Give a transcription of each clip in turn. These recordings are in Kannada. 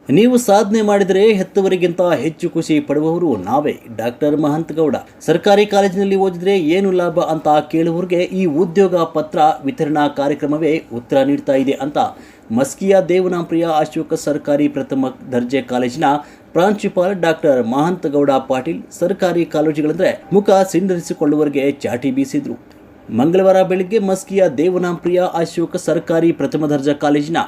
ನೀವು ಸಾಧನೆ ಮಾಡಿದರೆ ಹೆತ್ತವರಿಗಿಂತ ಹೆಚ್ಚು ಖುಷಿ ಪಡುವವರು ನಾವೇ. ಡಾಕ್ಟರ್ ಮಹಂತ್ ಗೌಡ. ಸರ್ಕಾರಿ ಕಾಲೇಜಿನಲ್ಲಿ ಓದಿದ್ರೆ ಏನು ಲಾಭ ಅಂತ ಕೇಳುವವರಿಗೆ ಈ ಉದ್ಯೋಗ ಪತ್ರ ವಿತರಣಾ ಕಾರ್ಯಕ್ರಮವೇ ಉತ್ತರ ನೀಡ್ತಾ ಇದೆ ಅಂತ ಮಸ್ಕಿಯ ದೇವನಾಂಪ್ರಿಯ ಅಶೋಕ ಸರ್ಕಾರಿ ಪ್ರಥಮ ದರ್ಜೆ ಕಾಲೇಜಿನ ಪ್ರಾಂಶುಪಾಲ ಡಾಕ್ಟರ್ ಮಹಂತ್ ಗೌಡ ಪಾಟೀಲ್ ಸರ್ಕಾರಿ ಕಾಲೇಜುಗಳಂದ್ರೆ ಮುಖ ಸಿಂಡರಿಸಿಕೊಳ್ಳುವವರಿಗೆ ಚಾಟಿ ಬೀಸಿದ್ರು. ಮಂಗಳವಾರ ಬೆಳಗ್ಗೆ ಮಸ್ಕಿಯ ದೇವನಾಂಪ್ರಿಯ ಅಶೋಕ ಸರ್ಕಾರಿ ಪ್ರಥಮ ದರ್ಜೆ ಕಾಲೇಜಿನ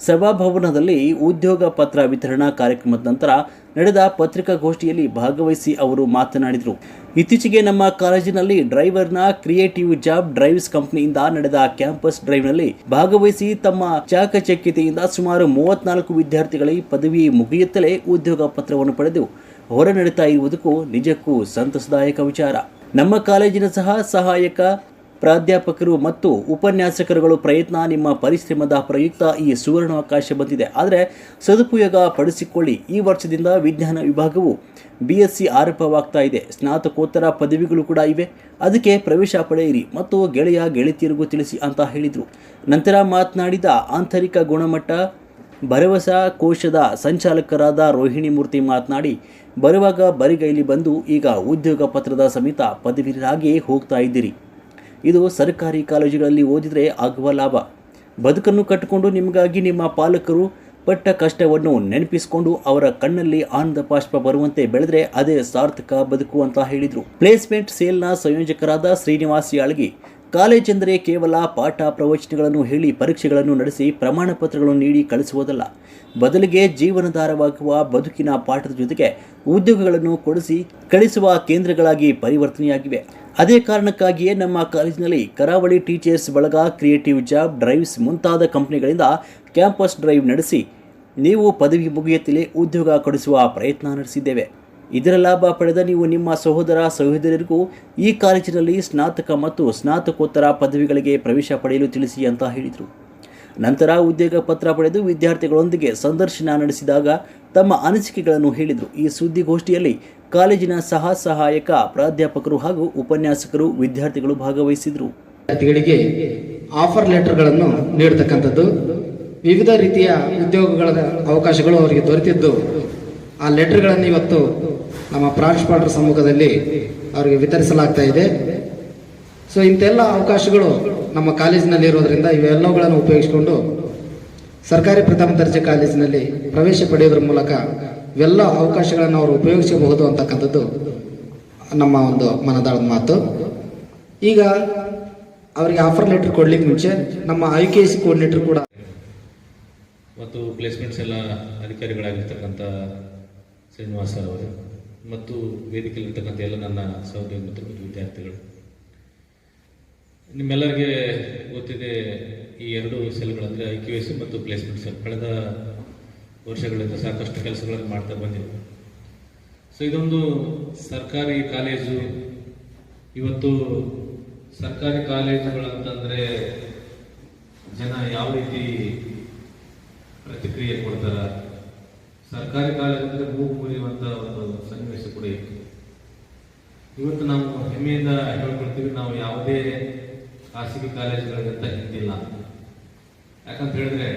ಸಭಾಭವನದಲ್ಲಿ ಉದ್ಯೋಗ ಪತ್ರ ವಿತರಣಾ ಕಾರ್ಯಕ್ರಮದ ನಂತರ ನಡೆದ ಪತ್ರಿಕಾಗೋಷ್ಠಿಯಲ್ಲಿ ಭಾಗವಹಿಸಿ ಅವರು ಮಾತನಾಡಿದರು. ಇತ್ತೀಚೆಗೆ ನಮ್ಮ ಕಾಲೇಜಿನಲ್ಲಿ ಡ್ರೈವರ್ನ ಕ್ರಿಯೇಟಿವ್ ಜಾಬ್ ಡ್ರೈವ್ಸ್ ಕಂಪನಿಯಿಂದ ನಡೆದ ಕ್ಯಾಂಪಸ್ ಡ್ರೈವ್ನಲ್ಲಿ ಭಾಗವಹಿಸಿ ತಮ್ಮ ಚಾಕಚಕ್ಯತೆಯಿಂದ ಸುಮಾರು 34 ವಿದ್ಯಾರ್ಥಿಗಳಿಗೆ ಪದವಿ ಮುಗಿಯುತ್ತಲೇ ಉದ್ಯೋಗ ಪತ್ರವನ್ನು ಪಡೆದು ಹೊರನಡೀತಾ ಇರುವುದಕ್ಕೂ ನಿಜಕ್ಕೂ ಸಂತಸದಾಯಕ ವಿಚಾರ. ನಮ್ಮ ಕಾಲೇಜಿನ ಸಹಾಯಕ ಪ್ರಾಧ್ಯಾಪಕರು ಮತ್ತು ಉಪನ್ಯಾಸಕರುಗಳು ಪ್ರಯತ್ನ, ನಿಮ್ಮ ಪರಿಶ್ರಮದ ಪ್ರಯುಕ್ತ ಈ ಸುವರ್ಣಾವಕಾಶ ಬಂದಿದೆ. ಆದರೆ ಸದುಪಯೋಗ ಪಡಿಸಿಕೊಳ್ಳಿ. ಈ ವರ್ಷದಿಂದ ವಿಜ್ಞಾನ ವಿಭಾಗವು BSc ಆರಂಭವಾಗ್ತಾ ಇದೆ. ಸ್ನಾತಕೋತ್ತರ ಪದವಿಗಳು ಕೂಡ ಇವೆ. ಅದಕ್ಕೆ ಪ್ರವೇಶ ಪಡೆಯಿರಿ ಮತ್ತು ಗೆಳತಿಯರಿಗೂ ತಿಳಿಸಿ ಅಂತ ಹೇಳಿದರು. ನಂತರ ಮಾತನಾಡಿದ ಆಂತರಿಕ ಗುಣಮಟ್ಟ ಭರವಸಾ ಕೋಶದ ಸಂಚಾಲಕರಾದ ರೋಹಿಣಿ ಮೂರ್ತಿ ಮಾತನಾಡಿ, ಬರುವಾಗ ಬರಿಗೈಲಿ ಬಂದು ಈಗ ಉದ್ಯೋಗ ಪತ್ರದ ಸಮೇತ ಪದವೀಧರರಾಗಿ ಹೋಗ್ತಾ ಇದ್ದೀರಿ. ಇದು ಸರ್ಕಾರಿ ಕಾಲೇಜುಗಳಲ್ಲಿ ಓದಿದರೆ ಆಗುವ ಲಾಭ. ಬದುಕನ್ನು ಕಟ್ಟಿಕೊಂಡು ನಿಮಗಾಗಿ ನಿಮ್ಮ ಪಾಲಕರು ಪಟ್ಟ ಕಷ್ಟವನ್ನು ನೆನಪಿಸಿಕೊಂಡು ಅವರ ಕಣ್ಣಲ್ಲಿ ಆನಂದ ಬಾಷ್ಪ ಬರುವಂತೆ ಬೆಳೆದರೆ ಅದೇ ಸಾರ್ಥಕ ಬದುಕು ಅಂತ ಹೇಳಿದರು. ಪ್ಲೇಸ್ಮೆಂಟ್ ಸೇಲ್ನ ಸಂಯೋಜಕರಾದ ಶ್ರೀನಿವಾಸ್ ಯಾಳಗಿ, ಕಾಲೇಜೆಂದರೆ ಕೇವಲ ಪಾಠ ಪ್ರವಚನಗಳನ್ನು ಹೇಳಿ ಪರೀಕ್ಷೆಗಳನ್ನು ನಡೆಸಿ ಪ್ರಮಾಣ ಪತ್ರಗಳನ್ನು ನೀಡಿ ಕಳಿಸುವುದಲ್ಲ, ಬದಲಿಗೆ ಜೀವನಾಧಾರವಾಗುವ ಬದುಕಿನ ಪಾಠದ ಜೊತೆಗೆ ಉದ್ಯೋಗಗಳನ್ನು ಕೊಡಿಸಿ ಕಳಿಸುವ ಕೇಂದ್ರಗಳಾಗಿ ಪರಿವರ್ತನೆಯಾಗಿವೆ. ಅದೇ ಕಾರಣಕ್ಕಾಗಿಯೇ ನಮ್ಮ ಕಾಲೇಜಿನಲ್ಲಿ ಕರಾವಳಿ ಟೀಚರ್ಸ್ ಬಳಗ, ಕ್ರಿಯೇಟಿವ್ ಜಾಬ್ ಡ್ರೈವ್ಸ್ ಮುಂತಾದ ಕಂಪನಿಗಳಿಂದ ಕ್ಯಾಂಪಸ್ ಡ್ರೈವ್ ನಡೆಸಿ ನೀವು ಪದವಿ ಮುಗಿಯುತ್ತಲೇ ಉದ್ಯೋಗ ಕೊಡಿಸುವ ಪ್ರಯತ್ನ ನಡೆಸಿದ್ದೇವೆ. ಇದರ ಲಾಭ ಪಡೆದ ನೀವು ನಿಮ್ಮ ಸಹೋದರರಿಗೂ ಈ ಕಾಲೇಜಿನಲ್ಲಿ ಸ್ನಾತಕ ಮತ್ತು ಸ್ನಾತಕೋತ್ತರ ಪದವಿಗಳಿಗೆ ಪ್ರವೇಶ ಪಡೆಯಲು ತಿಳಿಸಿ ಅಂತ ಹೇಳಿದರು. ನಂತರ ಉದ್ಯೋಗ ಪತ್ರ ಪಡೆದು ವಿದ್ಯಾರ್ಥಿಗಳೊಂದಿಗೆ ಸಂದರ್ಶನ ನಡೆಸಿದಾಗ ತಮ್ಮ ಅನಿಸಿಕೆಗಳನ್ನು ಹೇಳಿದರು. ಈ ಸುದ್ದಿಗೋಷ್ಠಿಯಲ್ಲಿ ಕಾಲೇಜಿನ ಸಹಾಯಕ ಪ್ರಾಧ್ಯಾಪಕರು ಹಾಗೂ ಉಪನ್ಯಾಸಕರು, ವಿದ್ಯಾರ್ಥಿಗಳು ಭಾಗವಹಿಸಿದರು. ವಿದ್ಯಾರ್ಥಿಗಳಿಗೆ ಆಫರ್ ಲೆಟರ್ಗಳನ್ನು ನೀಡತಕ್ಕಂಥದ್ದು, ವಿವಿಧ ರೀತಿಯ ಉದ್ಯೋಗಗಳ ಅವಕಾಶಗಳು ಅವರಿಗೆ ದೊರೆತಿದ್ದು ಆ ಲೆಟರ್ಗಳನ್ನು ಇವತ್ತು ನಮ್ಮ ಪ್ರಾಂಶುಪಾಲರ ಸಮ್ಮುಖದಲ್ಲಿ ಅವರಿಗೆ ವಿತರಿಸಲಾಗ್ತಾ ಇದೆ. ಸೊ ಇಂತೆಲ್ಲ ಅವಕಾಶಗಳು ನಮ್ಮ ಕಾಲೇಜಿನಲ್ಲಿ ಇರೋದ್ರಿಂದ ಇವೆಲ್ಲವುಗಳನ್ನು ಉಪಯೋಗಿಸಿಕೊಂಡು ಸರ್ಕಾರಿ ಪ್ರಥಮ ದರ್ಜೆ ಕಾಲೇಜಿನಲ್ಲಿ ಪ್ರವೇಶ ಪಡೆಯೋದ್ರ ಮೂಲಕ ಇವೆಲ್ಲ ಅವಕಾಶಗಳನ್ನು ಅವರು ಉಪಯೋಗಿಸಬಹುದು ಅಂತಕ್ಕಂಥದ್ದು ನಮ್ಮ ಒಂದು ಮನದಾಳದ ಮಾತು. ಈಗ ಅವರಿಗೆ ಆಫರ್ ಲೆಟರ್ ಕೊಡ್ಲಿಕ್ಕೆ ಮುಂಚೆ ನಮ್ಮ IKC ಕೋಆರ್ಡಿನೇಟರ್ ಕೂಡ ಮತ್ತು ಪ್ಲೇಸ್ಮೆಂಟ್ಸ್ ಎಲ್ಲ ಅಧಿಕಾರಿಗಳಾಗಿರ್ತಕ್ಕಂಥ ಶ್ರೀನಿವಾಸ್ ಸರ್ ಅವರು ಮತ್ತು ವೇದಿಕೆಯಲ್ಲಿರ್ತಕ್ಕಂಥ ಎಲ್ಲ ನನ್ನ ಸಹೋದ್ಯೋಗಿ ಮತ್ತು ವಿದ್ಯಾರ್ಥಿಗಳು, ನಿಮ್ಮೆಲ್ಲರಿಗೆ ಗೊತ್ತಿದೆ ಈ ಎರಡು ಸೆಲ್ಗಳಂದರೆ IQAC ಮತ್ತು ಪ್ಲೇಸ್ಮೆಂಟ್ ಸೆಲ್ ಕಳೆದ ವರ್ಷಗಳಿಂದ ಸಾಕಷ್ಟು ಕೆಲಸಗಳನ್ನು ಮಾಡ್ತಾ ಬಂದಿದೆ. ಸೊ ಇದೊಂದು ಸರ್ಕಾರಿ ಕಾಲೇಜು. ಇವತ್ತು ಸರ್ಕಾರಿ ಕಾಲೇಜುಗಳಂತಂದರೆ ಜನ ಯಾವ ರೀತಿ ಪ್ರತಿಕ್ರಿಯೆ ಕೊಡ್ತಾರೆ, ಸರ್ಕಾರಿ ಕಾಲೇಜ್ ಅಂದರೆ ಮೂಗು ಮುರಿಯುವಂಥ ಒಂದು ಸನ್ನಿವೇಶ ಕೂಡ ಇತ್ತು. ಇವತ್ತು ನಾವು ಹೆಮ್ಮೆಯಿಂದ ಹೇಳ್ಕೊಳ್ತೀವಿ, ನಾವು ಯಾವುದೇ ಖಾಸಗಿ ಕಾಲೇಜುಗಳಿಗಿಂತ ಹಿಂದಿಲ್ಲ. ಯಾಕಂತ ಹೇಳಿದ್ರೆ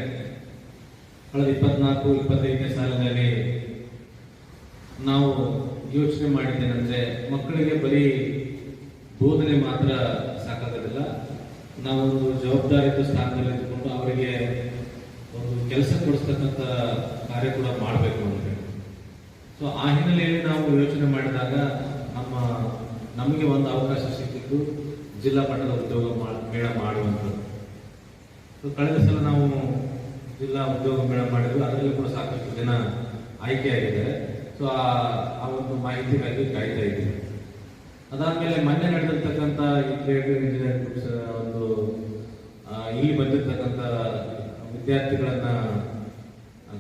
ಕಳೆದ 24-25ನೇ ಸಾಲಿನಲ್ಲಿ ನಾವು ಯೋಚನೆ ಮಾಡಿದ್ದೇನೆಂದರೆ ಮಕ್ಕಳಿಗೆ ಬರೀ ಬೋಧನೆ ಮಾತ್ರ ಸಾಕಾಗೋದಿಲ್ಲ, ನಾವೊಂದು ಜವಾಬ್ದಾರಿಯುತ ಸ್ಥಾನದಲ್ಲಿ ಇದ್ದುಕೊಂಡು ಅವರಿಗೆ ಒಂದು ಕೆಲಸ ಕೊಡಿಸ್ತಕ್ಕಂಥ ಕಾರ್ಯ ಕೂಡ ಮಾಡಬೇಕು ಅಂತ ಹೇಳಿ. ಸೊ ಆ ಹಿನ್ನೆಲೆಯಲ್ಲಿ ನಾವು ಯೋಚನೆ ಮಾಡಿದಾಗ ನಮಗೆ ಒಂದು ಅವಕಾಶ ಸಿಕ್ಕಿದ್ದು ಜಿಲ್ಲಾ ಮಟ್ಟದ ಉದ್ಯೋಗ ಮೇಳ ಮಾಡುವಂಥದ್ದು. ಸೊ ಕಳೆದ ಸಲ ನಾವು ಜಿಲ್ಲಾ ಉದ್ಯೋಗ ಮೇಳ ಮಾಡಿದ್ವಿ, ಅದರಲ್ಲಿ ಕೂಡ ಸಾಕಷ್ಟು ಜನ ಆಯ್ಕೆಯಾಗಿದ್ದಾರೆ. ಸೊ ಆ ಒಂದು ಮಾಹಿತಿಗಾಗಿ ಕಾಯ್ತಾ ಇದ್ದೀವಿ. ಅದಾದಮೇಲೆ ಮೊನ್ನೆ ನಡೆದಿರ್ತಕ್ಕಂಥ ಈ ಕ್ರಿಯೇಟಿವ್ ಇಂಜಿನಿಯರಿಂಗ್ ಗ್ರೂಪ್ಸ್ ಒಂದು ಇಲ್ಲಿ ಬಂದಿರತಕ್ಕಂಥ ವಿದ್ಯಾರ್ಥಿಗಳನ್ನು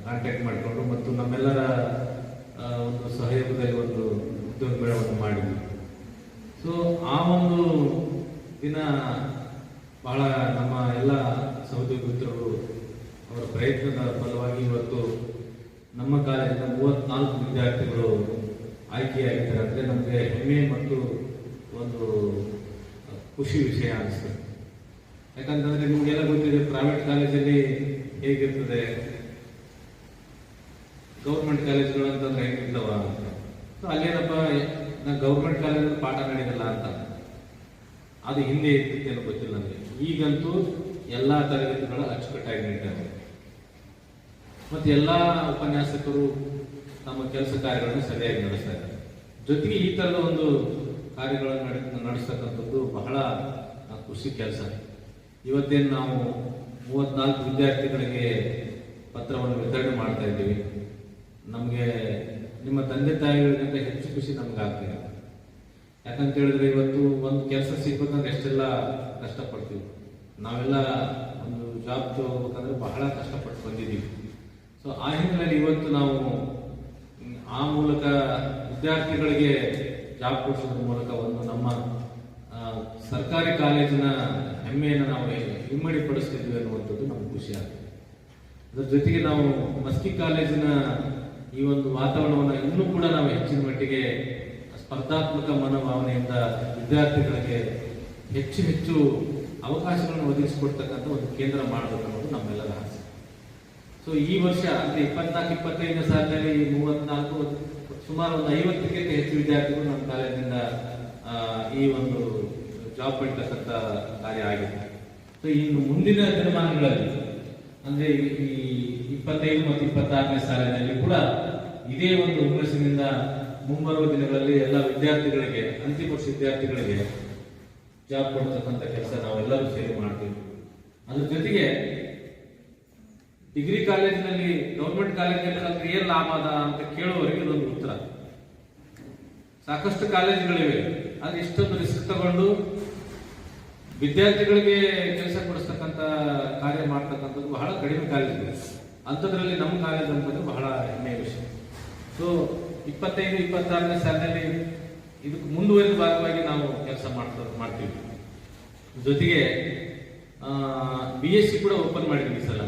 ಕಾಂಟ್ಯಾಕ್ಟ್ ಮಾಡಿಕೊಂಡು ಮತ್ತು ನಮ್ಮೆಲ್ಲರ ಒಂದು ಸಹಯೋಗದಲ್ಲಿ ಒಂದು ಉದ್ಯೋಗ ಮೇಳವನ್ನು ಮಾಡಿದ್ವಿ. ಸೊ ಆ ಒಂದು ದಿನ ಬಹಳ ನಮ್ಮ ಎಲ್ಲ ಸಹೋದ್ಯೋಗಿ ಮಿತ್ರರು ಅವರ ಪ್ರಯತ್ನದ ಫಲವಾಗಿ ಇವತ್ತು ನಮ್ಮ ಕಾಲೇಜಿನ 34 ವಿದ್ಯಾರ್ಥಿಗಳು ಆಯ್ಕೆಯಾಗಿದ್ದಾರೆ. ಅಂದರೆ ನಮಗೆ ಹೆಮ್ಮೆ ಮತ್ತು ಒಂದು ಖುಷಿ ವಿಷಯ ಅನಿಸ್ತದೆ. ಯಾಕಂತಂದರೆ ನಿಮಗೆಲ್ಲ ಗೊತ್ತಿದೆ ಪ್ರೈವೇಟ್ ಕಾಲೇಜಲ್ಲಿ ಹೇಗಿರ್ತದೆ, ಗೌರ್ಮೆಂಟ್ ಕಾಲೇಜ್ಗಳು ಅಂತಂದ್ರೆ ಹೆಂಗಿರ್ತಾವ ಅಂತ. ಸೊ ಅಲ್ಲೇನಪ್ಪ, ನಾ ಗೌರ್ಮೆಂಟ್ ಕಾಲೇಜಲ್ಲಿ ಪಾಠ ನಡೆಯಲ್ಲ ಅಂತ, ಅದು ಹಿಂದೆ ಇರ್ತಿತ್ತೇನೋ ಗೊತ್ತಿಲ್ಲ ನನಗೆ. ಈಗಂತೂ ಎಲ್ಲ ತರಗತಿಗಳು ಅಚ್ಚುಕಟ್ಟಾಗಿ ನಡೀತಾರೆ ಮತ್ತು ಎಲ್ಲ ಉಪನ್ಯಾಸಕರು ತಮ್ಮ ಕೆಲಸ ಕಾರ್ಯಗಳನ್ನು ಸರಿಯಾಗಿ ನಡೆಸ್ತಾ ಇದ್ದಾರೆ. ಜೊತೆಗೆ ಈ ಥರದ ಒಂದು ಕಾರ್ಯಗಳನ್ನು ನಡೆಸ್ತಕ್ಕಂಥದ್ದು ಬಹಳ ಖುಷಿ ಕೆಲಸ. ಇವತ್ತೇನು ನಾವು 34 ವಿದ್ಯಾರ್ಥಿಗಳಿಗೆ ಪತ್ರವನ್ನು ವಿತರಣೆ ಮಾಡ್ತಾ ಇದ್ದೀವಿ. ನಮಗೆ ನಿಮ್ಮ ತಂದೆ ತಾಯಿಗಳಿಗಿಂತ ಹೆಚ್ಚು ಖುಷಿ ನಮ್ಗೆ ಆಗ್ತಿದೆ. ಯಾಕಂತ ಹೇಳಿದ್ರೆ ಇವತ್ತು ಒಂದು ಕೆಲಸ ಸಿಗ್ಬೇಕಂದ್ರೆ ಎಷ್ಟೆಲ್ಲ ಕಷ್ಟಪಡ್ತೀವಿ. ನಾವೆಲ್ಲ ಒಂದು ಜಾಬ್ ತಗೋಬೇಕಂದ್ರೆ ಬಹಳ ಕಷ್ಟಪಟ್ಟು ಬಂದಿದ್ದೀವಿ. ಸೊ ಆ ಹಿನ್ನೆಲೆಯಲ್ಲಿ ಇವತ್ತು ನಾವು ಆ ಮೂಲಕ ವಿದ್ಯಾರ್ಥಿಗಳಿಗೆ ಜಾಬ್ ಕೊಡಿಸೋದ್ರ ಮೂಲಕ ಒಂದು ನಮ್ಮ ಸರ್ಕಾರಿ ಕಾಲೇಜಿನ ಹೆಮ್ಮೆಯನ್ನು ನಾವು ಇಮ್ಮಡಿಪಡಿಸ್ತಿದ್ವಿ ಅನ್ನುವಂಥದ್ದು ನಮ್ಗೆ ಖುಷಿ ಆಗ್ತದೆ. ಅದರ ಜೊತೆಗೆ ನಾವು ಮಸ್ಕಿ ಕಾಲೇಜಿನ ಈ ಒಂದು ವಾತಾವರಣವನ್ನು ಇನ್ನೂ ಕೂಡ ನಾವು ಹೆಚ್ಚಿನ ಮಟ್ಟಿಗೆ ಸ್ಪರ್ಧಾತ್ಮಕ ಮನೋಭಾವನೆಯಿಂದ ವಿದ್ಯಾರ್ಥಿಗಳಿಗೆ ಹೆಚ್ಚು ಹೆಚ್ಚು ಅವಕಾಶಗಳನ್ನು ಒದಗಿಸಿಕೊಡ್ತಕ್ಕಂಥ ಒಂದು ಕೇಂದ್ರ ಮಾಡಬೇಕು ಅನ್ನೋದು ನಮ್ಮೆಲ್ಲರ ಆಸೆ. ಸೊ ಈ ವರ್ಷ ಅಂದರೆ 24-25ನೇ ಸಾಲಿನಲ್ಲಿ 34 ಸುಮಾರು ಒಂದು 50ಕ್ಕಿಂತ ಹೆಚ್ಚು ವಿದ್ಯಾರ್ಥಿಗಳು ನಮ್ಮ ಕಾಲೇಜಿನಿಂದ ಈ ಒಂದು ಜಾಬ್ ಪಡಿತಕ್ಕಂಥ ಕಾರ್ಯ ಆಗಿದೆ. ಸೊ ಇನ್ನು ಮುಂದಿನ ದಿನಮಾನಗಳಲ್ಲಿ ಅಂದರೆ ಈ 25 ಮತ್ತು 26ನೇ ಸಾಲಿನಲ್ಲಿ ಕೂಡ ಇದೇ ಒಂದು ಹುಮ್ಮಸ್ಸಿನಿಂದ ಮುಂಬರುವ ದಿನಗಳಲ್ಲಿ ಎಲ್ಲ ವಿದ್ಯಾರ್ಥಿಗಳಿಗೆ, ಅಂತಿಮ ವರ್ಷ ವಿದ್ಯಾರ್ಥಿಗಳಿಗೆ ಜಾಬ್ ಕೊಡ್ತಕ್ಕಂಥ ಕೆಲಸ ನಾವೆಲ್ಲರೂ ಸೇರಿ ಮಾಡ್ತೀವಿ. ಅದ್ರ ಜೊತೆಗೆ ಡಿಗ್ರಿ ಕಾಲೇಜಿನಲ್ಲಿ, ಗೌರ್ಮೆಂಟ್ ಕಾಲೇಜಿನಲ್ಲಿ ಕಲಿತ್ರೆ ಏನ್ ಲಾಭ ಅದ ಅಂತ ಕೇಳುವವರಿಗೆ ಇದೊಂದು ಉತ್ತರ. ಸಾಕಷ್ಟು ಕಾಲೇಜುಗಳಿವೆ, ಆದ್ರೆ ಇಷ್ಟೊಂದು ರಿಸ್ಕ್ ತಗೊಂಡು ವಿದ್ಯಾರ್ಥಿಗಳಿಗೆ ಕೆಲಸ ಕೊಡಿಸ್ತಕ್ಕಂಥ ಕಾರ್ಯ ಮಾಡ್ತಕ್ಕಂಥದ್ದು ಬಹಳ ಕಡಿಮೆ ಕಾಲೇಜಿದೆ. ಅಂಥದ್ರಲ್ಲಿ ನಮ್ಮ ಕಾಲೇಜ್ ಅಂತಂದ್ರೆ ಬಹಳ ಹೆಮ್ಮೆಯ ವಿಷಯ. ಸೊ 25-26ನೇ ಸಾಲಿನಲ್ಲಿ ಇದಕ್ಕೆ ಮುಂದುವರಿದ ಭಾಗವಾಗಿ ನಾವು ಕೆಲಸ ಮಾಡ್ತೀವಿ. ಜೊತೆಗೆ BSc ಕೂಡ ಓಪನ್ ಮಾಡಿದ್ವಿ ಸಲ.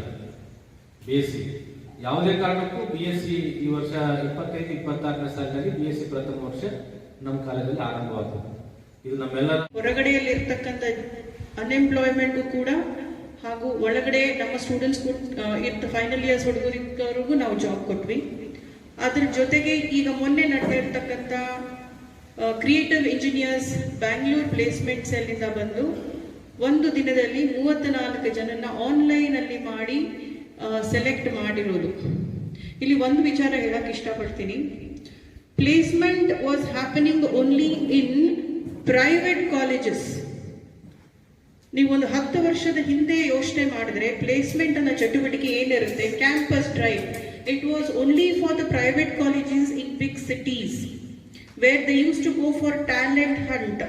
BSc ಯಾವುದೇ ಕಾರಣಕ್ಕೂ BSc ಈ ವರ್ಷ 25-26ನೇ ಸಾಲಿನಲ್ಲಿ BSc ಪ್ರಥಮ ವರ್ಷ ನಮ್ಮ ಕಾಲೇಜಲ್ಲಿ ಆರಂಭವಾಗ್ತದೆ. ಇದು ನಮ್ಮೆಲ್ಲರ ಹೊರಗಡೆಯಲ್ಲಿ ಇರ್ತಕ್ಕಂಥ ಅನ್ಎಂಪ್ಲಾಯ್ಮೆಂಟ್ ಕೂಡ ಹಾಗೂ ಒಳಗಡೆ ನಮ್ಮ ಸ್ಟೂಡೆಂಟ್ಸ್ ಫೈನಲ್ ಇಯರ್ಸ್ ಹುಡುಗರಿಗೂ ನಾವು ಜಾಬ್ ಕೊಟ್ವಿ. ಅದ್ರ ಜೊತೆಗೆ ಈಗ ಮೊನ್ನೆ ನಡೆದ ಇರ್ತಕ್ಕಂಥ ಕ್ರಿಯೇಟಿವ್ ಇಂಜಿನಿಯರ್ಸ್ ಬ್ಯಾಂಗ್ಳೂರ್ ಪ್ಲೇಸ್ಮೆಂಟ್ ಸೆಲ್ನಿಂದ ಬಂದು ಒಂದು ದಿನದಲ್ಲಿ 34 ಜನನ್ನ ಆನ್ಲೈನ್ ಅಲ್ಲಿ ಮಾಡಿ ಸೆಲೆಕ್ಟ್ ಮಾಡಿರೋದು. ಇಲ್ಲಿ ಒಂದು ವಿಚಾರ ಹೇಳಕ್ ಇಷ್ಟಪಡ್ತೀನಿ. Placement was happening only in private colleges. ನೀವೊಂದು 10 ವರ್ಷದ ಹಿಂದೆ ಯೋಚನೆ ಮಾಡಿದ್ರೆ ಪ್ಲೇಸ್ಮೆಂಟ್ ಅನ್ನೋ ಚಟುವಟಿಕೆ ಏನಿರುತ್ತೆ, campus drive, it was only for the private colleges in big cities where they use to go for talent hunt.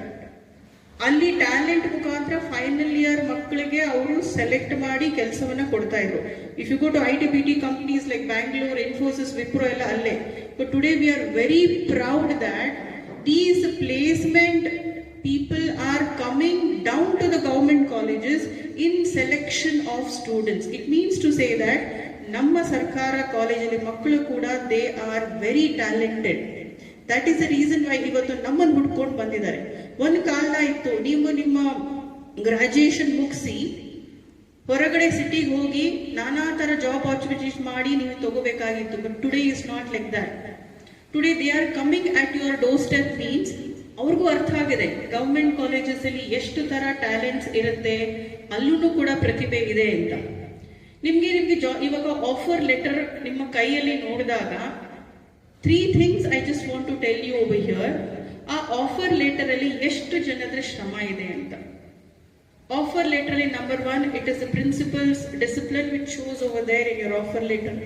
ಅಲ್ಲಿ ಟ್ಯಾಲೆಂಟ್ ಮುಖಾಂತರ ಫೈನಲ್ ಇಯರ್ ಮಕ್ಕಳಿಗೆ ಅವರು ಸೆಲೆಕ್ಟ್ ಮಾಡಿ ಕೆಲಸವನ್ನ ಕೊಡ್ತಾ ಇದ್ರು. If you go to IT-BT companies like Bangalore, Infosys, Wipro ಎಲ್ಲ ಅಲ್ಲೇ. But today we are very proud that these placement people are coming down to the government colleges in selection of students. It means to say that ನಮ್ಮ ಸರ್ಕಾರ ಕಾಲೇಜಲ್ಲಿ ಮಕ್ಕಳು ಕೂಡ they are very talented. That is the reason why ಇವತ್ತು ನಮ್ಮನ್ನು ಹುಡ್ಕೊಂಡು ಬಂದಿದ್ದಾರೆ. ಒಂದು ಕಾಲ ಇತ್ತು, ನೀವು ನಿಮ್ಮ ಗ್ರಾಜುಯೇಷನ್ ಮುಗಿಸಿ ಹೊರಗಡೆ ಸಿಟಿಗೆ ಹೋಗಿ ನಾನಾ ತರ ಜಾಬ್ ಆಪರ್ಚುನಿಟೀಸ್ ಮಾಡಿ ನೀವು ತಗೋಬೇಕಾಗಿತ್ತು. But today is not like that. Today they are coming at your doorstep. Means ಅವ್ರಿಗೂ ಅರ್ಥ ಆಗಿದೆ ಗವರ್ಮೆಂಟ್ ಕಾಲೇಜಸ್ ಅಲ್ಲಿ ಎಷ್ಟು ತರ ಟ್ಯಾಲೆಂಟ್ಸ್ ಇರುತ್ತೆ, ಅಲ್ಲೂ ಕೂಡ ಪ್ರತಿಭೆ ಇದೆ ಅಂತ. ನಿಮ್ಗೆ ಇವಾಗ ಆಫರ್ ಲೆಟರ್ ನಿಮ್ಮ ಕೈಯಲ್ಲಿ ನೋಡಿದಾಗ 3 things I just want to tell you over here. ಆ ಆಫರ್ ಲೆಟರ್ ಅಲ್ಲಿ ಎಷ್ಟು ಜನರ ಶ್ರಮ ಇದೆ ಅಂತ. ಆಫರ್ ಲೆಟರ್ ಅಲ್ಲಿ number 1, it is the principal's discipline which shows over there in your offer letter.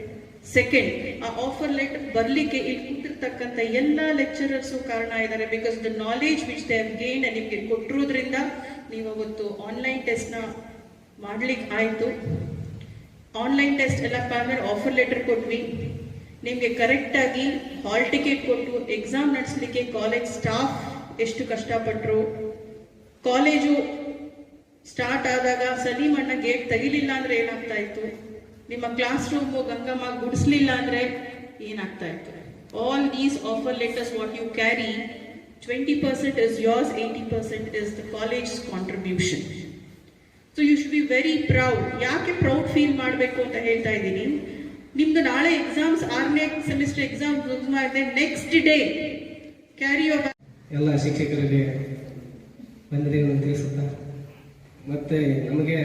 Second, ಆ ಆಫರ್ ಲೆಟರ್ ಬರ್ಲಿಕ್ಕೆ ಇಲ್ಲಿ ಕೂತಿರ್ತಕ್ಕಂಥ ಎಲ್ಲ ಲೆಕ್ಚರರ್ಸ್ ಕಾರಣ ಇದ್ದಾರೆ. Because the knowledge which they have gain ನಿಮ್ಗೆ ಕೊಟ್ಟಿರೋದ್ರಿಂದ ನೀವು ಅವತ್ತು ಆನ್ಲೈನ್ ಟೆಸ್ಟ್ ನ ಮಾಡ್ಲಿಕ್ಕೆ ಆಯ್ತು. ಆನ್ಲೈನ್ ಟೆಸ್ಟ್ ಎಲ್ಲ ಆದ್ಮೇಲೆ ಆಫರ್ ಲೆಟರ್ ಕೊಟ್ವಿ. ನಿಮ್ಗೆ ಕರೆಕ್ಟ್ ಆಗಿ ಹಾಲ್ ಟಿಕೆಟ್ ಕೊಟ್ಟು ಎಕ್ಸಾಮ್ ನಡೆಸಲಿಕ್ಕೆ ಕಾಲೇಜ್ ಸ್ಟಾಫ್ ಎಷ್ಟು ಕಷ್ಟಪಟ್ಟರು. ಕಾಲೇಜು ಸ್ಟಾರ್ಟ್ ಆದಾಗ ಸಲೀಮ್ ಅಣ್ಣ ಗೇಟ್ ತೆಗಿಲಿಲ್ಲ ಅಂದ್ರೆ ಏನಾಗ್ತಾ ಇತ್ತು, ನಿಮ್ಮ ಕ್ಲಾಸ್ ರೂಮ್ ಗಂಗಮ್ಮ ಗುಡಿಸ್ಲಿಲ್ಲ ಅಂದ್ರೆ ಏನಾಗ್ತಾ ಇತ್ತು. All these offer letters what you carry, 20% is yours, 80% is the college's contribution. So you should be very proud. ಯಾಕೆ ಪ್ರೌಡ್ ಫೀಲ್ ಮಾಡಬೇಕು ಅಂತ ಹೇಳ್ತಾ ಇದ್ದೀನಿ, ನಿಮ್ದು ನಾಳೆ ಎಕ್ಸಾಮ್ಸ್ 6ನೇ ಸೆಮಿಸ್ಟರ್ ಎಕ್ಸಾಮ್ ಮಾಡಿದೆ, ನೆಕ್ಸ್ಟ್ ಡೇ ಕ್ಯಾರಿ ಯೋರ್ ಎಲ್ಲ ಶಿಕ್ಷಕರಿಗೆ ವಂದನೆಗಳನ್ನು ತಿಳಿಸುತ್ತಾ, ಮತ್ತು ನಮಗೆ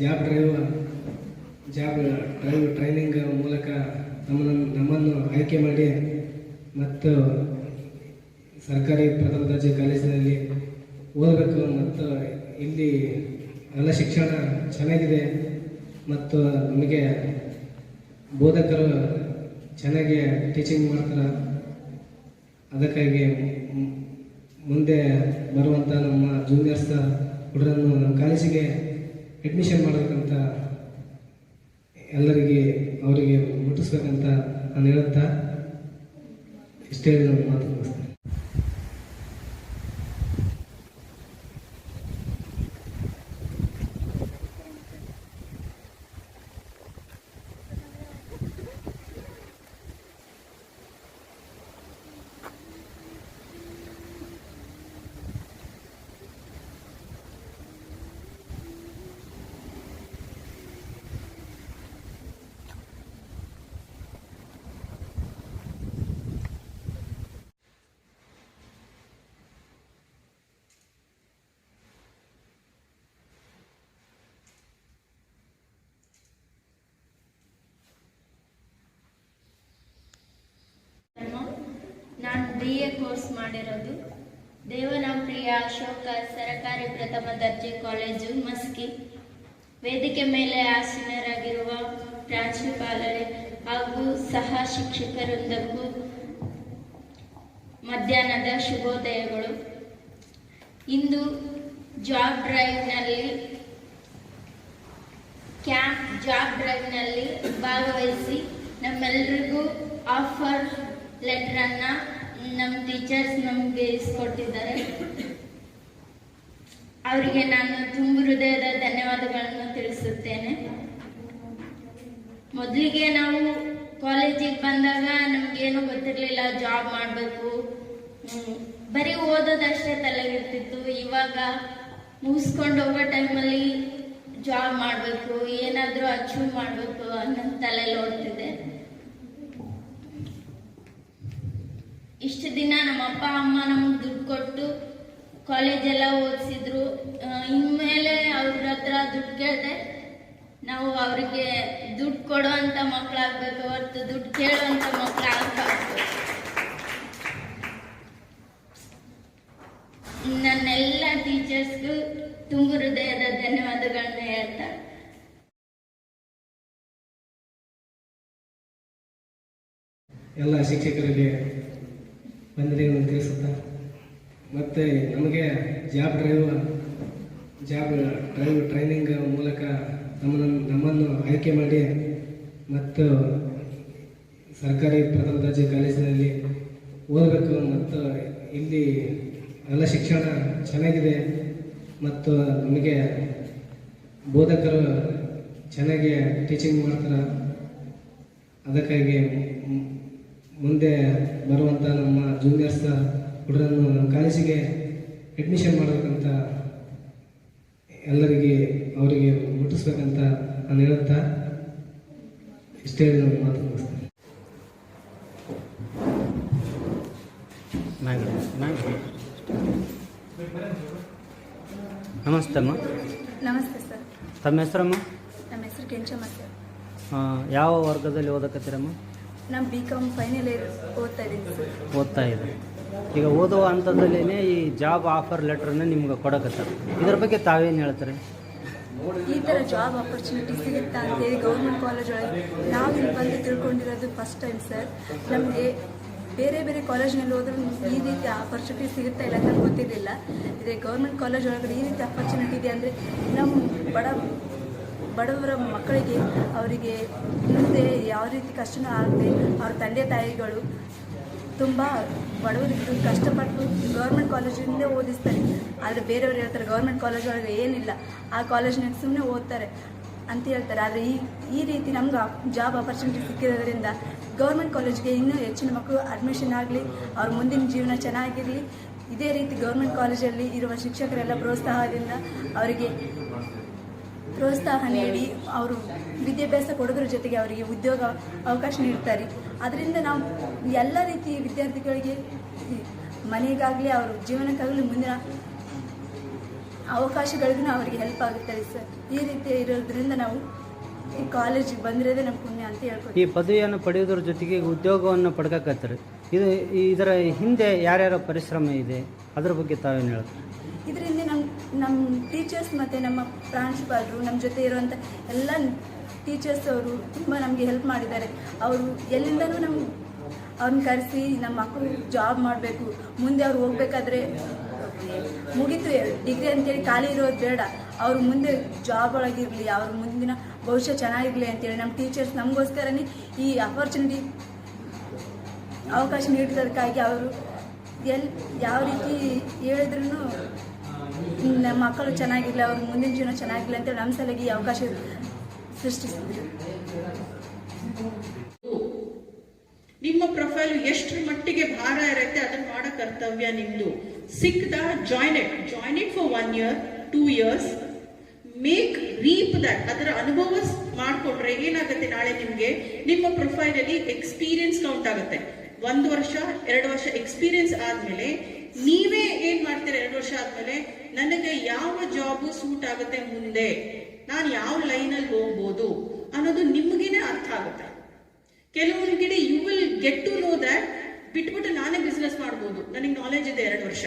ಜಾಬ್ ಡ್ರೈವ್ ಟ್ರೈನಿಂಗ್ ಮೂಲಕ ನಮ್ಮನ್ನು ಆಯ್ಕೆ ಮಾಡಿ ಮತ್ತು ಸರ್ಕಾರಿ ಪ್ರಥಮ ದರ್ಜೆ ಕಾಲೇಜಿನಲ್ಲಿ ಓದಬೇಕು ಮತ್ತು ಇಲ್ಲಿ ಎಲ್ಲ ಶಿಕ್ಷಣ ಚೆನ್ನಾಗಿದೆ ಮತ್ತು ನಮಗೆ ಬೋಧಕರು ಚೆನ್ನಾಗಿ ಟೀಚಿಂಗ್ ಮಾಡ್ತಾರೆ. ಅದಕ್ಕಾಗಿ ಮುಂದೆ ಬರುವಂಥ ನಮ್ಮ ಜೂನಿಯರ್ಸ್ ಹುಡುಗರನ್ನು ನಮ್ಮ ಕಾಲೇಜಿಗೆ ಅಡ್ಮಿಷನ್ ಮಾಡಬೇಕಂತ ಅವರಿಗೆ ಮುಟ್ಟಿಸ್ಬೇಕಂತ ನಾನು ಹೇಳುತ್ತಾ ಇಷ್ಟೇ ನಾನು ಮಾತು ಮುಗಿಸ್ತೇನೆ. ನಾನು BA ಕೋರ್ಸ್ ಮಾಡಿರೋದು ದೇವನಪ್ರಿಯ ಅಶೋಕ ಸರಕಾರಿ ಪ್ರಥಮ ದರ್ಜೆ ಕಾಲೇಜು ಮಸ್ಕಿ. ವೇದಿಕೆ ಮೇಲೆ ಆಸೀನರಾಗಿರುವ ಪ್ರಾಂಶುಪಾಲರೇ ಹಾಗೂ ಸಹ ಶಿಕ್ಷಕರೊಂದಕ್ಕೂ ಮಧ್ಯಾಹ್ನದ ಶುಭೋದಯಗಳು. ಇಂದು ಜಾಬ್ ಡ್ರೈವ್ನಲ್ಲಿ ಭಾಗವಹಿಸಿ ನಮ್ಮೆಲ್ಲರಿಗೂ ಆಫರ್ ಲೆಟರನ್ನು ನಮ್ಮ ಟೀಚರ್ಸ್ ನಮಗೆ ಇಸ್ಕೊಟ್ಟಿದ್ದಾರೆ. ಅವರಿಗೆ ನಾನು ತುಂಬ ಹೃದಯದ ಧನ್ಯವಾದಗಳನ್ನು ತಿಳಿಸುತ್ತೇನೆ. ಮೊದಲಿಗೆ ನಾವು ಕಾಲೇಜಿಗೆ ಬಂದಾಗ ನಮಗೇನು ಗೊತ್ತಿರಲಿಲ್ಲ, ಜಾಬ್ ಮಾಡಬೇಕು, ಬರೀ ಓದೋದಷ್ಟೇ ತಲೆಗಿರ್ತಿತ್ತು. ಇವಾಗ ಮುಗಿಸ್ಕೊಂಡು ಹೋಗೋ ಟೈಮಲ್ಲಿ ಜಾಬ್ ಮಾಡಬೇಕು, ಏನಾದರೂ ಅಚೀವ್ ಮಾಡಬೇಕು ಅನ್ನೋ ತಲೆಯಲ್ಲಿ ಓಡ್ತಿದೆ. ಇಷ್ಟು ದಿನ ನಮ್ಮ ಅಪ್ಪ ಅಮ್ಮ ನಮಗೆ ದುಡ್ಡು ಕೊಟ್ಟು ಕಾಲೇಜೆಲ್ಲ ಓದಿಸಿದ್ರು. ಇನ್ಮೇಲೆ ಅವ್ರ ಹತ್ರ ದುಡ್ಡು ಕೇಳಿದೆ ನಾವು ಅವರಿಗೆ ದುಡ್ಡು ಕೊಡುವಂಥ ಮಕ್ಕಳಾಗಬೇಕು ಹೊರತು ದುಡ್ಡು ಕೇಳುವಂಥ ಮಕ್ಕಳಾಗಬಾರ್ದು. ನನ್ನೆಲ್ಲ ಟೀಚರ್ಸ್ಗೂ ತುಂಬ ಹೃದಯದ ಧನ್ಯವಾದಗಳನ್ನ ಹೇಳ್ತಾರೆ. ಎಲ್ಲ ಶಿಕ್ಷಕರಿಗೆ ವಂದನೆಗಳನ್ನು ತಿಳಿಸುತ್ತಾ, ಮತ್ತು ನಮಗೆ ಜಾಬ್ ಡ್ರೈವ್ ಟ್ರೈನಿಂಗ್ ಮೂಲಕ ನಮ್ಮನ್ನು ಆಯ್ಕೆ ಮಾಡಿ ಮತ್ತು ಸರ್ಕಾರಿ ಪ್ರಥಮ ದರ್ಜೆ ಕಾಲೇಜಿನಲ್ಲಿ ಓದಬೇಕು ಮತ್ತು ಇಲ್ಲಿ ಎಲ್ಲ ಶಿಕ್ಷಣ ಚೆನ್ನಾಗಿದೆ ಮತ್ತು ನಮಗೆ ಬೋಧಕರು ಚೆನ್ನಾಗಿ ಟೀಚಿಂಗ್ ಮಾಡ್ತಾರೆ. ಅದಕ್ಕಾಗಿ ಮುಂದೆ ಬರುವಂಥ ನಮ್ಮ ಜೂನಿಯರ್ಸ್ ಹುಡುಗರನ್ನು ನಮ್ಮ ಕಾಲೇಜಿಗೆ ಅಡ್ಮಿಷನ್ ಮಾಡಬೇಕಂತ ಅವರಿಗೆ ಮುಟ್ಟಿಸ್ಬೇಕಂತ ನಾನು ಹೇಳುತ್ತಾ ಇಷ್ಟೇ ನಾನು ಮಾತು ಮುಗಿಸ್ತೇನೆ. ನಮಸ್ತೆ ಅಮ್ಮ. ನಮಸ್ತೆ ಸರ್. ತಮ್ಮ ಹೆಸರಮ್ಮ? ನಮ್ಮ ಹೆಸರು ಕೆಂಚಮ್ಮ ಸರ್. ಯಾವ ವರ್ಗದಲ್ಲಿ ಓದಕತ್ತೀರಮ್ಮ? ನಾನು BCom ಫೈನಲ್ ಇಯರ್ ಓದ್ತಾ ಇದ್ದೀನಿ ಸರ್. ಓದ್ತಾ ಇದೆ. ಈಗ ಓದುವ ಹಂತದಲ್ಲೇ ಈ ಜಾಬ್ ಆಫರ್ ಲೆಟ್ರನ್ನ ನಿಮ್ಗೆ ಕೊಡಕತ್ತಾರೆ, ಇದ್ರ ಬಗ್ಗೆ ತಾವೇನು ಹೇಳ್ತಾರೆ? ಈ ಥರ ಜಾಬ್ ಆಪರ್ಚುನಿಟಿ ಸಿಗುತ್ತಾ ಅಂತೇಳಿ ಗೌರ್ಮೆಂಟ್ ಕಾಲೇಜ್ ಒಳಗೆ ನಾವು ಇಲ್ಲಿ ಬಂದು ತಿಳ್ಕೊಂಡಿರೋದು ಫಸ್ಟ್ ಟೈಮ್ ಸರ್. ನಮಗೆ ಬೇರೆ ಕಾಲೇಜ್ನಲ್ಲಿ ಹೋದ್ರೆ ಈ ರೀತಿ ಆಪರ್ಚುನಿಟಿ ಸಿಗುತ್ತಾ ಇಲ್ಲ ಅಂತ ಗೊತ್ತಿರಲಿಲ್ಲ. ಇದೇ ಗೌರ್ಮೆಂಟ್ ಕಾಲೇಜ್ ಒಳಗಡೆ ಈ ರೀತಿ ಆಪರ್ಚುನಿಟಿ ಇದೆ ಅಂದರೆ ನಮ್ಮ ಬಡವರ ಮಕ್ಕಳಿಗೆ ಅವರಿಗೆ ಮುಂದೆ ಯಾವ ರೀತಿ ಕಷ್ಟನೂ ಆಗದೆ ಅವ್ರ ತಂದೆ ತಾಯಿಗಳು ತುಂಬ ಬಡವರಿಗೆ ಕಷ್ಟಪಟ್ಟು ಗೌರ್ಮೆಂಟ್ ಕಾಲೇಜಿಂದ ಓದಿಸ್ತಾರೆ. ಆದರೆ ಬೇರೆಯವ್ರು ಹೇಳ್ತಾರೆ ಗೌರ್ಮೆಂಟ್ ಕಾಲೇಜ್ ಒಳಗೆ ಏನಿಲ್ಲ, ಆ ಕಾಲೇಜ್ನಾಗ ಸುಮ್ಮನೆ ಓದ್ತಾರೆ ಅಂತ ಹೇಳ್ತಾರೆ. ಆದರೆ ಈ ರೀತಿ ನಮ್ಗೆ ಜಾಬ್ ಆಪರ್ಚುನಿಟಿ ಸಿಕ್ಕಿರೋದ್ರಿಂದ ಗೌರ್ಮೆಂಟ್ ಕಾಲೇಜ್ಗೆ ಇನ್ನೂ ಹೆಚ್ಚಿನ ಮಕ್ಕಳು ಅಡ್ಮಿಷನ್ ಆಗಲಿ, ಅವ್ರ ಮುಂದಿನ ಜೀವನ ಚೆನ್ನಾಗಿರಲಿ. ಇದೇ ರೀತಿ ಗೌರ್ಮೆಂಟ್ ಕಾಲೇಜಲ್ಲಿ ಇರುವ ಶಿಕ್ಷಕರೆಲ್ಲ ಪ್ರೋತ್ಸಾಹದಿಂದ ಅವರಿಗೆ ಪ್ರೋತ್ಸಾಹ ನೀಡಿ ಅವರು ವಿದ್ಯಾಭ್ಯಾಸ ಕೊಡೋದ್ರ ಜೊತೆಗೆ ಅವರಿಗೆ ಉದ್ಯೋಗ ಅವಕಾಶ ನೀಡ್ತಾರೆ. ಅದರಿಂದ ನಾವು ಎಲ್ಲ ರೀತಿಯ ವಿದ್ಯಾರ್ಥಿಗಳಿಗೆ ಮನೆಗಾಗಲಿ ಅವ್ರ ಜೀವನಕ್ಕಾಗಲಿ ಮುಂದಿನ ಅವಕಾಶಗಳಿಗೂ ಅವರಿಗೆ ಹೆಲ್ಪ್ ಆಗುತ್ತದೆ ಸರ್. ಈ ರೀತಿ ಇರೋದ್ರಿಂದ ನಾವು ಈ ಕಾಲೇಜಿಗೆ ಬಂದಿರೋದೇ ನಮ್ಮ ಪುಣ್ಯ ಅಂತ ಹೇಳ್ಕೊತೀವಿ. ಈ ಪದವಿಯನ್ನು ಪಡೆಯೋದ್ರ ಜೊತೆಗೆ ಉದ್ಯೋಗವನ್ನು ಪಡ್ಕತ್ತಾರೆ. ಇದರ ಹಿಂದೆ ಯಾರ್ಯಾರ ಪರಿಶ್ರಮ ಇದೆ, ಅದರ ಬಗ್ಗೆ ತಾವೇನು ಹೇಳ್ತಾರೆ? ಇದರಿಂದ ನಮ್ಮ ಟೀಚರ್ಸ್ ಮತ್ತು ನಮ್ಮ ಪ್ರಾಂಶುಪಾಲರು, ನಮ್ಮ ಜೊತೆ ಇರುವಂಥ ಎಲ್ಲ ಟೀಚರ್ಸ್ ಅವರು ತುಂಬ ನಮಗೆ ಹೆಲ್ಪ್ ಮಾಡಿದ್ದಾರೆ. ಅವರು ಎಲ್ಲಿಂದನೂ ಅವ್ರನ್ನ ಕರೆಸಿ ನಮ್ಮ ಮಕ್ಕಳು ಜಾಬ್ ಮಾಡಬೇಕು, ಮುಂದೆ ಅವ್ರು ಹೋಗ್ಬೇಕಾದ್ರೆ ಮುಗೀತು ಡಿಗ್ರಿ ಅಂತೇಳಿ ಖಾಲಿ ಇರೋದು ಬೇಡ, ಅವರು ಮುಂದೆ ಜಾಬ್ ಒಳಗಿರಲಿ, ಅವ್ರ ಮುಂದಿನ ಭವಿಷ್ಯ ಚೆನ್ನಾಗಿರಲಿ ಅಂತೇಳಿ ನಮ್ಮ ಟೀಚರ್ಸ್ ನಮಗೋಸ್ಕರನೇ ಈ ಅಪರ್ಚುನಿಟಿ ಅವಕಾಶ ನೀಡಿದ್ದಕ್ಕಾಗಿ ಅವರು ಯಾವ ರೀತಿ ಹೇಳಿದ್ರೂ ನಮ್ಮ ಮಕ್ಕಳು ಚೆನ್ನಾಗಿರಲಿ, ಅವ್ರ ಮುಂದಿನ ಜೀವನ ಚೆನ್ನಾಗಿರಲಿ ಅಂತೇಳಿ ನಮ್ಮ ಸಲುವಾಗಿ ಈ ಅವಕಾಶ ಸೃಷ್ಟಿಸಿದ್ರು. ನಿಮ್ಮ ಪ್ರೊಫೈಲ್ ಎಷ್ಟರ ಮಟ್ಟಿಗೆ ಭಾರ ಇರುತ್ತೆ ಅದನ್ನ ಮಾಡೋ ಕರ್ತವ್ಯ ನಿಮ್ದು. ಸಿಕ್ದ join it for 1 year 2 years, reap that. ಅದರ ಅನುಭವ ಮಾಡ್ಕೊಂಡ್ರೆ ಏನಾಗುತ್ತೆ, ನಾಳೆ ನಿಮ್ಗೆ ನಿಮ್ಮ ಪ್ರೊಫೈಲ್ ಅಲ್ಲಿ ಎಕ್ಸ್ಪೀರಿಯನ್ಸ್ ಕೌಂಟ್ ಆಗುತ್ತೆ. 1 ವರ್ಷ 2 ವರ್ಷ ಎಕ್ಸ್ಪೀರಿಯನ್ಸ್ ಆದ್ಮೇಲೆ ನೀವೇ ಏನ್ ಮಾಡ್ತೀರಾ, 2 ವರ್ಷ ಆದ್ಮೇಲೆ ನನಗೆ ಯಾವ ಜಾಬ್ ಸೂಟ್ ಆಗುತ್ತೆ, ಮುಂದೆ ನಾನು ಯಾವ ಲೈನಲ್ಲಿ ಹೋಗ್ಬೋದು ಅನ್ನೋದು ನಿಮ್ಗೇನೆ ಅರ್ಥ ಆಗುತ್ತೆ. ಕೆಲವೊಂದ್ಗಡೆ you will get to know that ಬಿಟ್ಬಿಟ್ಟು ನಾನೇ ಬಿಸ್ನೆಸ್ ಮಾಡ್ಬೋದು, ನನಗೆ ನಾಲೆಜ್ ಇದೆ 2 ವರ್ಷ.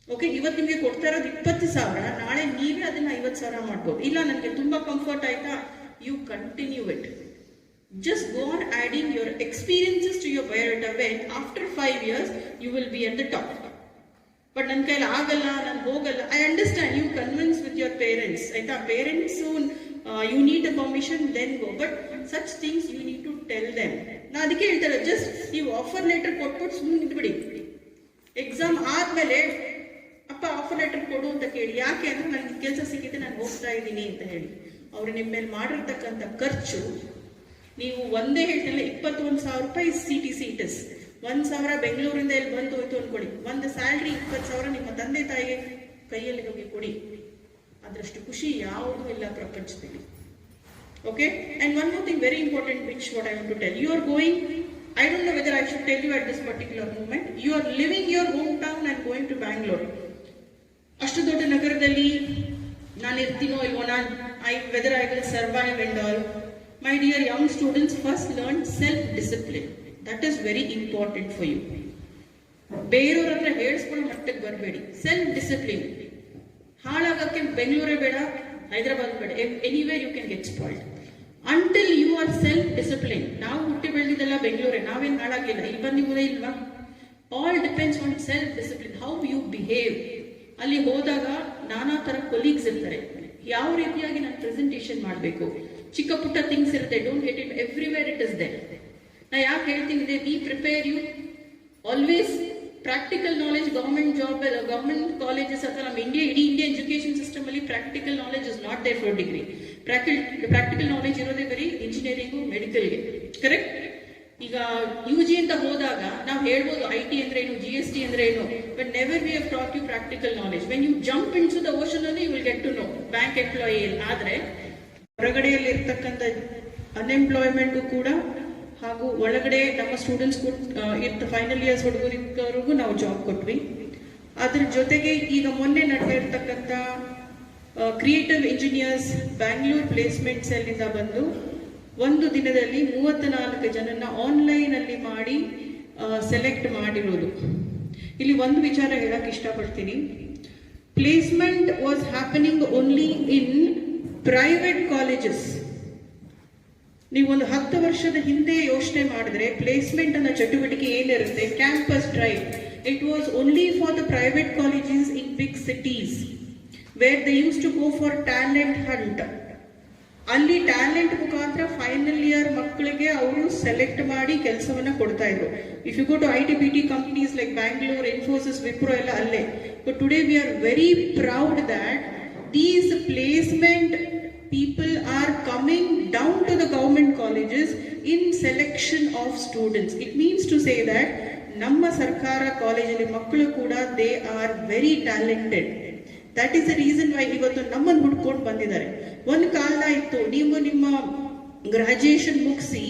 ಓಕೆ, ಇವತ್ತು ನಿಮಗೆ ಕೊಡ್ತಾ ಇರೋದು 20,000, ನಾಳೆ ನೀವೇ ಅದನ್ನ 50,000 ಮಾಡ್ಬೋದು. ಇಲ್ಲ ನನಗೆ ತುಂಬಾ ಕಂಫರ್ಟ್ ಆಯ್ತಾ, you continue it. Just go on adding your experiences to your biodata when after 5 years you will be at the top. But ನನ್ನ ಕೈಲಿ ಆಗಲ್ಲ, ನಾನು ಹೋಗಲ್ಲ. I understand you convince with your parents. ಆಯ್ತಾ, parents you need a permission, then go. But such things you need to tell them. ನಾ ಅದಕ್ಕೆ ಹೇಳ್ತಾರೆ, ಜಸ್ಟ್ ನೀವು ಆಫರ್ ಲೆಟರ್ ಕೊಟ್ಬಿಟ್ಟು ಸುಮ್ಮನೆ ನಿಂತ್ಬಿಡಿ. ಎಕ್ಸಾಮ್ ಆದ್ಮೇಲೆ ಅಪ್ಪ ಆಫರ್ ಲೆಟರ್ ಕೊಡು ಅಂತ ಕೇಳಿ. ಯಾಕೆ ಅಂದ್ರೆ ನನಗೆ ಕೆಲಸ ಸಿಕ್ಕಿದೆ, ನಾನು ಹೋಗ್ತಾ ಇದ್ದೀನಿ ಅಂತ ಹೇಳಿ. ಅವ್ರು ನಿಮ್ಮ ಮೇಲೆ ಮಾಡಿರ್ತಕ್ಕಂಥ ಖರ್ಚು ನೀವು ಒಂದೇ ಹೇಳ್ತಿಲ್ಲ, 21,000 ರೂಪಾಯಿ CTC ಇಟ್ ಇಸ್. 1,000 ಬೆಂಗಳೂರಿಂದ ಇಲ್ಲಿ ಬಂದು ಹೋಯ್ತು ಅನ್ಕೊಡಿ, ಒಂದು ಸ್ಯಾಲ್ರಿ 20,000 ನಿಮ್ಮ ತಂದೆ ತಾಯಿಗೆ ಕೈಯಲ್ಲಿ ಹೋಗಿ ಕೊಡಿ. ಅದರಷ್ಟು ಖುಷಿ ಯಾವುದೂ ಇಲ್ಲ ಪ್ರಪಂಚದಲ್ಲಿ. Okay, and one more thing very important which what I want to tell you are going, I don't know whether I should tell you at this particular moment, you are leaving your hometown and going to Bangalore. ಅಷ್ಟು ದೊಡ್ಡ ನಗರದಲ್ಲಿ ನಾನು ಇರ್ತೀನೋ ಇಲ್ವೋ, whether I will survive and all. My dear young students, first learn self-discipline. That is very important for you. ಬೇರೆಯವ್ರ ಹತ್ರ ಹೇಳಿಸ್ಕೊಳ್ಳೋ ಮಟ್ಟಕ್ಕೆ ಬರಬೇಡಿ. self-discipline. ಹಾಳಾಗಕ್ಕೆ ಬೆಂಗಳೂರೇ ಬೇಡ, ಹೈದರಾಬಾದ್ ಬೇಡ, anywhere you can get spoiled. Until you are self-discipline. ನಾವು ಹುಟ್ಟಿ ಬೆಳೆದಿದ್ದೆಲ್ಲ ಬೆಂಗಳೂರೇ, ನಾವೇನು ಹಾಳಾಗಲಿಲ್ಲ, ಇಲ್ಲಿ ಬಂದಿಬೋದೇ ಇಲ್ವಾ? All depends on self-discipline, how you behave. ಅಲ್ಲಿ ಹೋದಾಗ ನಾನಾ ತರ ಕೊಲೀಗ್ಸ್ ಇರ್ತಾರೆ, ಯಾವ ರೀತಿಯಾಗಿ ನಾನು ಪ್ರೆಸೆಂಟೇಷನ್ ಮಾಡಬೇಕು, ಚಿಕ್ಕ ಪುಟ್ಟ ಥಿಂಗ್ಸ್ ಇರುತ್ತೆ. Don't get it everywhere, it is there. ನಾ ಯಾಕೆ ಹೇಳ್ತೀನಿ ಇದೆ, we prepare you always. Practical knowledge government job, government colleges ಅಥವಾ ನಮ್ಮ ಇಡೀ ಇಂಡಿಯನ್ ಎಜುಕೇಶನ್ ಸಿಸ್ಟಮ್ ಅಲ್ಲಿ practical knowledge is not there for degree. Practical knowledge ಇರೋದೇ ಬರೀ ಇಂಜಿನಿಯರಿಂಗು, ಮೆಡಿಕಲ್ಗೆ. ಕರೆಕ್ಟ್? ಈಗ UG ಅಂತ ಹೋದಾಗ ನಾವು ಹೇಳ್ಬೋದು IT ಅಂದ್ರೆ ಏನು, GST ಅಂದ್ರೆ ಏನು, but never we have taught you practical knowledge. When you jump into the ocean ಅಲ್ಲಿ you will get to know. Bank employee ಆದ್ರೆ ಹೊರಗಡೆಯಲ್ಲಿ ಇರ್ತಕ್ಕಂಥ ಅನ್ಎಂಪ್ಲಾಯ್ಮೆಂಟು ಕೂಡ, ಹಾಗೂ ಒಳಗಡೆ ನಮ್ಮ ಸ್ಟೂಡೆಂಟ್ಸ್ ಫೈನಲ್ ಇಯರ್ಸ್ ಹುಡುಗರಿಗೂ ನಾವು ಜಾಬ್ ಕೊಟ್ವಿ. ಅದ್ರ ಜೊತೆಗೆ ಈಗ ಮೊನ್ನೆ ನಡೆದ ಇರ್ತಕ್ಕಂಥ ಕ್ರಿಯೇಟಿವ್ ಇಂಜಿನಿಯರ್ಸ್ ಬ್ಯಾಂಗ್ಳೂರ್ ಪ್ಲೇಸ್ಮೆಂಟ್ ಸೆಲ್ನಿಂದ ಬಂದು ಒಂದು ದಿನದಲ್ಲಿ 34 ಜನನ್ನ ಆನ್ಲೈನ್ ಅಲ್ಲಿ ಮಾಡಿ ಸೆಲೆಕ್ಟ್ ಮಾಡಿರೋದು. ಇಲ್ಲಿ ಒಂದು ವಿಚಾರ ಹೇಳಕ್ ಇಷ್ಟಪಡ್ತೀನಿ. Placement was happening only in private colleges. ನೀವೊಂದು 10 ವರ್ಷದ ಹಿಂದೆ ಯೋಚನೆ ಮಾಡಿದ್ರೆ ಪ್ಲೇಸ್ಮೆಂಟ್ ಅನ್ನೋ ಚಟುವಟಿಕೆ ಏನಿರುತ್ತೆ, campus drive, it was only for the private colleges in big cities where they use to go for talent hunt. ಅಲ್ಲಿ ಟ್ಯಾಲೆಂಟ್ ಮುಖಾಂತರ ಫೈನಲ್ ಇಯರ್ ಮಕ್ಕಳಿಗೆ ಅವರು ಸೆಲೆಕ್ಟ್ ಮಾಡಿ ಕೆಲಸವನ್ನ ಕೊಡ್ತಾ ಇದ್ರು. If you go to IT-BT companies like Bangalore, Infosys, Wipro ಎಲ್ಲ ಅಲ್ಲೇ. But today we are very proud that these placement people are coming down to the government colleges in selection of students. It means to say that ನಮ್ಮ ಸರ್ಕಾರ ಕಾಲೇಜಲ್ಲಿ ಮಕ್ಕಳು ಕೂಡ they are very talented. That is the reason why ಇವತ್ತು ನಮ್ಮನ್ನು ಹುಡ್ಕೊಂಡು ಬಂದಿದ್ದಾರೆ. ಒಂದು ಕಾಲ ಇತ್ತು, ನೀವು ನಿಮ್ಮ ಗ್ರಾಜುಯೇಷನ್ ಮುಗಿಸಿ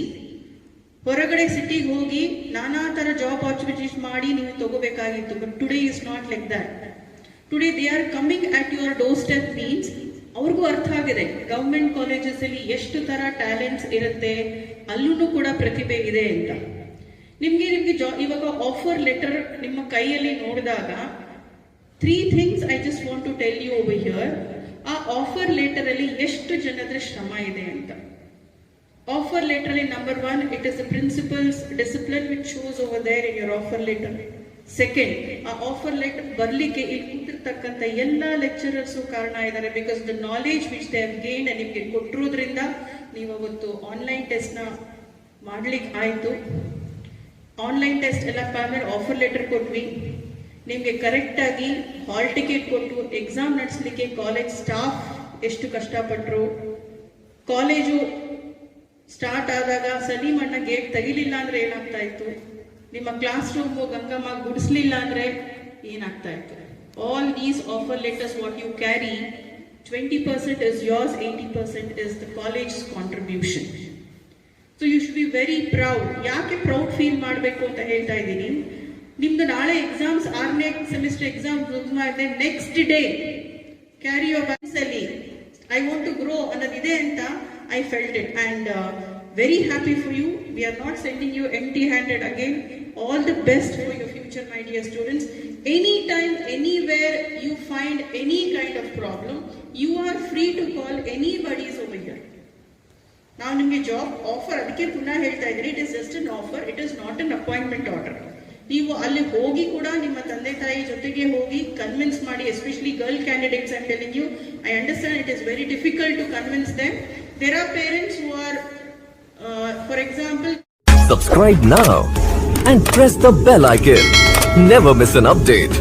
ಹೊರಗಡೆ ಸಿಟಿಗೆ ಹೋಗಿ ನಾನಾ ತರ ಜಾಬ್ ಆಪರ್ಚುನಿಟೀಸ್ ಮಾಡಿ ನೀವು ತಗೋಬೇಕಾಗಿತ್ತು. But today is not like that. Today they are coming at your doorstep means ಅವ್ರಿಗೂ ಅರ್ಥ ಆಗಿದೆ ಗವರ್ಮೆಂಟ್ ಕಾಲೇಜಸ್ ಅಲ್ಲಿ ಎಷ್ಟು ತರ ಟ್ಯಾಲೆಂಟ್ಸ್ ಇರುತ್ತೆ, ಅಲ್ಲೂ ಕೂಡ ಪ್ರತಿಭೆ ಇದೆ ಅಂತ. ನಿಮ್ಗೆ ಇವಾಗ ಆಫರ್ ಲೆಟರ್ ನಿಮ್ಮ ಕೈಯಲ್ಲಿ ನೋಡಿದಾಗ 3 things I just want to tell you over here. ಆ ಆಫರ್ ಲೆಟರ್ ಅಲ್ಲಿ ಎಷ್ಟು ಜನರ ಶ್ರಮ ಇದೆ ಅಂತ. ಆಫರ್ ಲೆಟರ್ ಅಲ್ಲಿ number 1, it is the principal's discipline which shows over there in your offer letter. Second, ಆ ಆಫರ್ ಲೆಟರ್ ಬರ್ಲಿಕ್ಕೆ ಇಲ್ಲಿ ಕೂತಿರ್ತಕ್ಕಂಥ ಎಲ್ಲಾ ಲೆಕ್ಚರರ್ಸ್ ಕಾರಣ ಇದ್ದಾರೆ. Because the knowledge which they have gained ನಿಮ್ಗೆ ಕೊಟ್ಟಿರೋದ್ರಿಂದ ನೀವು ಅವತ್ತು ಆನ್ಲೈನ್ ಟೆಸ್ಟ್ ನ ಮಾಡ್ಲಿಕ್ಕೆ ಆಯ್ತು. ಆನ್ಲೈನ್ ಟೆಸ್ಟ್ ಎಲ್ಲ ಆದ್ಮೇಲೆ ಆಫರ್ ಲೆಟರ್ ಕೊಟ್ವಿ, ನಿಮ್ಗೆ ಕರೆಕ್ಟ್ ಆಗಿ ಹಾಲ್ ಟಿಕೆಟ್ ಕೊಟ್ಟು ಎಕ್ಸಾಮ್ ನಡೆಸಲಿಕ್ಕೆ ಕಾಲೇಜ್ ಸ್ಟಾಫ್ ಎಷ್ಟು ಕಷ್ಟಪಟ್ಟರು. ಕಾಲೇಜು ಸ್ಟಾರ್ಟ್ ಆದಾಗ ಸಲೀಮಣ್ಣ ಗೇಟ್ ತೆಗಿಲಿಲ್ಲ ಅಂದ್ರೆ ಏನಾಗ್ತಾ ಇತ್ತು, ನಿಮ್ಮ ಕ್ಲಾಸ್ ರೂಮ್ ಗಂಗಮ್ಮ ಗುಡಿಸ್ಲಿಲ್ಲ ಅಂದ್ರೆ ಏನಾಗ್ತಾ ಇತ್ತು. All these offer letters what you carry, 20% is yours, 80% is the college's contribution. So you should be very proud. ಯಾಕೆ ಪ್ರೌಡ್ ಫೀಲ್ ಮಾಡಬೇಕು ಅಂತ ಹೇಳ್ತಾ ಇದ್ದೀನಿ, ನಿಮ್ದು ನಾಳೆ ಎಕ್ಸಾಮ್ಸ್ 6ನೇ ಸೆಮಿಸ್ಟರ್ ಎಕ್ಸಾಮ್ ಮಾಡಿದೆ, next day carry your bags ಅಲ್ಲಿ ಐ ವಾಂಟ್ ಟು ಗ್ರೋ ಅನ್ನೋದಿದೆ ಅಂತ I felt it, and very happy for you. We are not sending you empty-handed again. All the best for your future, my dear students. Anytime, anywhere you find any kind of problem, you are free to call anybody's over here. Now, nimge job offer adike puna helta idini, it is just an offer, it is not an appointment order. ನೀವು ಅಲ್ಲಿ ಹೋಗಿ ಕೂಡ ನಿಮ್ಮ ತಂದೆ ತಾಯಿ ಜೊತೆಗೆ ಹೋಗಿ ಕನ್ವಿನ್ಸ್ ಮಾಡಿ, especially girl candidates. I am telling you, I understand it is very difficult to convince them. There are parents who are, for example, subscribe now and press the bell icon. Never miss an update.